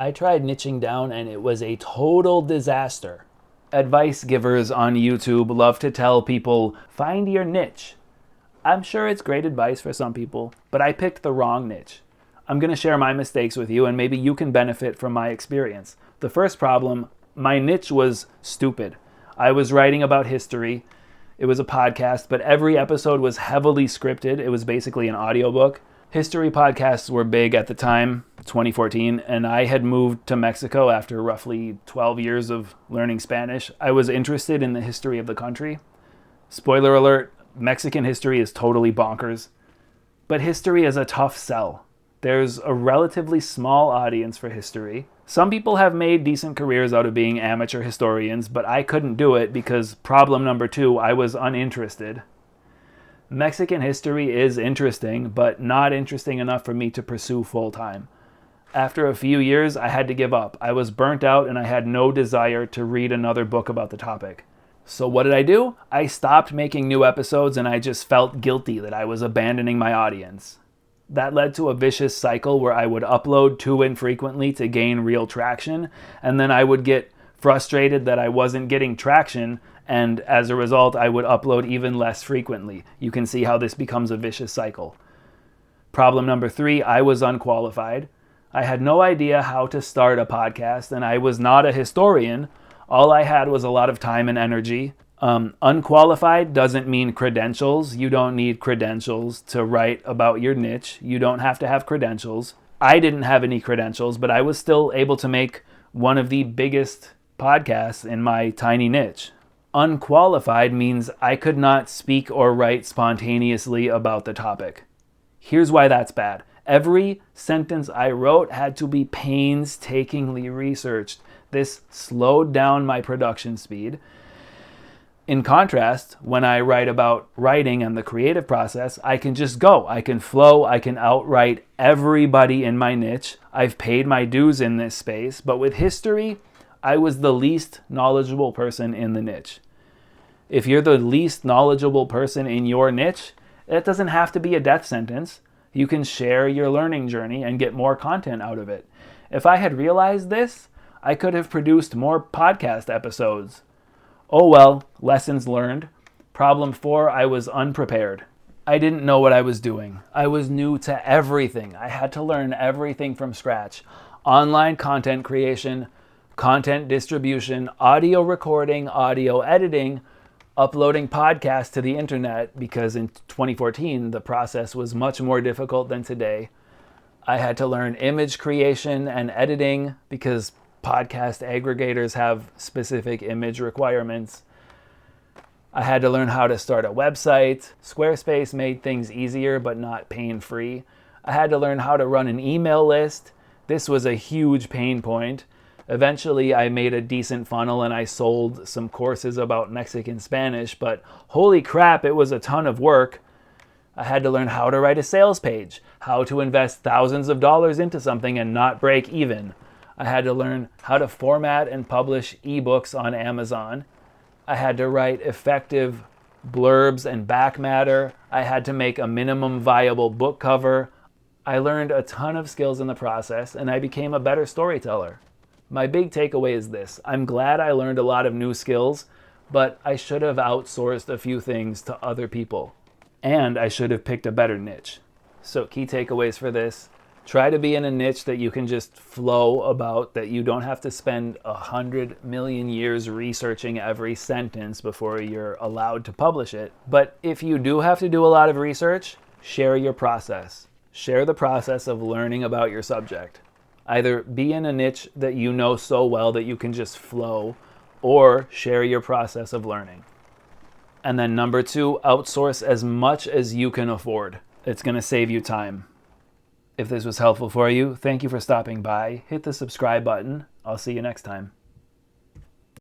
I tried niching down and it was a total disaster. Advice givers on YouTube love to tell people, find your niche. I'm sure it's great advice for some people, but I picked the wrong niche. I'm going to share my mistakes with you and maybe you can benefit from my experience. The first problem, my niche was stupid. I was writing about history. It was a podcast, but every episode was heavily scripted. It was basically an audiobook. History podcasts were big at the time, 2014, and I had moved to Mexico after roughly 12 years of learning Spanish. I was interested in the history of the country. Spoiler alert, Mexican history is totally bonkers. But history is a tough sell. There's a relatively small audience for history. Some people have made decent careers out of being amateur historians, but I couldn't do it because problem number 2, I was uninterested. Mexican history is interesting, but not interesting enough for me to pursue full-time. After a few years, I had to give up. I was burnt out and I had no desire to read another book about the topic. So what did I do? I stopped making new episodes and I just felt guilty that I was abandoning my audience. That led to a vicious cycle where I would upload too infrequently to gain real traction, and then I would get frustrated that I wasn't getting traction, and as a result, I would upload even less frequently. You can see how this becomes a vicious cycle. Problem number 3, I was unqualified. I had no idea how to start a podcast, and I was not a historian. All I had was a lot of time and energy. Unqualified doesn't mean credentials. You don't need credentials to write about your niche. You don't have to have credentials. I didn't have any credentials, but I was still able to make one of the biggest podcasts in my tiny niche. Unqualified means I could not speak or write spontaneously about the topic. Here's why that's bad. Every sentence I wrote had to be painstakingly researched. This slowed down my production speed. In contrast, when I write about writing and the creative process, I can just go. I can flow. I can outwrite everybody in my niche. I've paid my dues in this space. But with history, I was the least knowledgeable person in the niche. If you're the least knowledgeable person in your niche, that doesn't have to be a death sentence. You can share your learning journey and get more content out of it. If I had realized this, I could have produced more podcast episodes. Oh well, lessons learned. Problem 4, I was unprepared. I didn't know what I was doing. I was new to everything. I had to learn everything from scratch. Online content creation, content distribution, audio recording, audio editing, uploading podcasts to the internet, because in 2014, the process was much more difficult than today. I had to learn image creation and editing because podcast aggregators have specific image requirements. I had to learn how to start a website. Squarespace made things easier but not pain-free. I had to learn how to run an email list. This was a huge pain point. Eventually, I made a decent funnel and I sold some courses about Mexican Spanish, but holy crap, it was a ton of work. I had to learn how to write a sales page, how to invest thousands of dollars into something and not break even. I had to learn how to format and publish ebooks on Amazon. I had to write effective blurbs and back matter. I had to make a minimum viable book cover. I learned a ton of skills in the process and I became a better storyteller. My big takeaway is this. I'm glad I learned a lot of new skills, but I should have outsourced a few things to other people. And I should have picked a better niche. So key takeaways for this. Try to be in a niche that you can just flow about, that you don't have to spend 100 million years researching every sentence before you're allowed to publish it. But if you do have to do a lot of research, share your process. Share the process of learning about your subject. Either be in a niche that you know so well that you can just flow, or share your process of learning. And then number 2, outsource as much as you can afford. It's going to save you time. If this was helpful for you, thank you for stopping by. Hit the subscribe button. I'll see you next time.